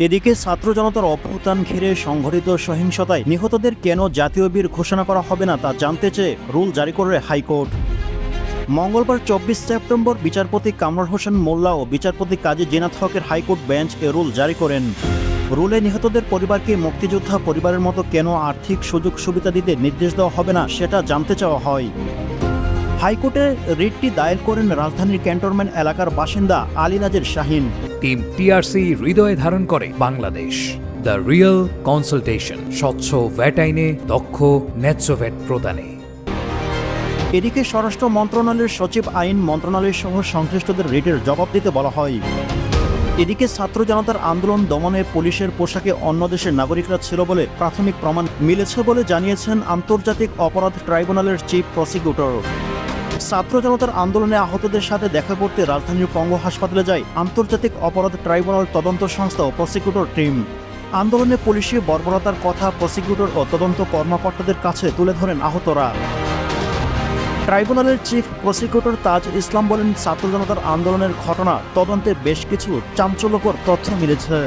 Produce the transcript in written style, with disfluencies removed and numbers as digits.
এদিকে ছাত্র জনতার অভ্যুত্থান ঘিরে সংঘটিত সহিংসতায় নিহতদের কেন জাতীয় বীর ঘোষণা করা হবে না তা জানতে চেয়ে রুল জারি করে হাইকোর্ট। মঙ্গলবার 24 সেপ্টেম্বর বিচারপতি কামরুল হোসেন মোল্লা ও বিচারপতি কাজী জিনাত হকের হাইকোর্ট বেঞ্চ এ রুল জারি করেন। রুলে নিহতদের পরিবারকে মুক্তিযোদ্ধা পরিবারের মতো কেন আর্থিক সুযোগ সুবিধা দিতে নির্দেশ দেওয়া হবে না সেটা জানতে চাওয়া হয়। হাইকোর্টে রিটটি দায়ের করেন রাজধানীর ক্যান্টনমেন্ট এলাকার বাসিন্দা আলী নাজির শাহীন। টিম টিআরসি হৃদয়ে ধারণ করে বাংলাদেশ। দ্য রিয়েল কনসালটেশন, স্বচ্ছ ভ্যাট আইনে দক্ষ ন্যায্য ভ্যাট প্রদানে। এদিকে স্বরাষ্ট্র মন্ত্রণালয়ের সচিব আইন মন্ত্রণালয় সহ সংশ্লিষ্টদের রিটের জবাব দিতে বলা হয়। এদিকে ছাত্র জনতার আন্দোলন দমনে পুলিশের পোশাকে অন্য দেশের নাগরিকরা ছিল বলে প্রাথমিক প্রমাণ মিলেছে বলে জানিয়েছেন আন্তর্জাতিক অপরাধ ট্রাইব্যুনালের চিফ প্রসিকিউটর। ছাত্র জনতার আন্দোলনে আহতদের সাথে দেখা করতে রাজধানীর পঙ্গু হাসপাতালে যায় আন্তর্জাতিক অপরাধ ট্রাইব্যুনাল তদন্ত সংস্থা ও প্রসিকিউটর টিম। আন্দোলনে পুলিশি বর্বরতার কথা প্রসিকিউটর ও তদন্ত কর্মকর্তাদের কাছে তুলে ধরেন আহতরা। ট্রাইব্যুনালের চিফ প্রসিকিউটর তাজ ইসলাম বলেন, ছাত্র জনতার আন্দোলনের ঘটনা তদন্তে বেশ কিছু চাঞ্চল্যকর তথ্য মিলেছে।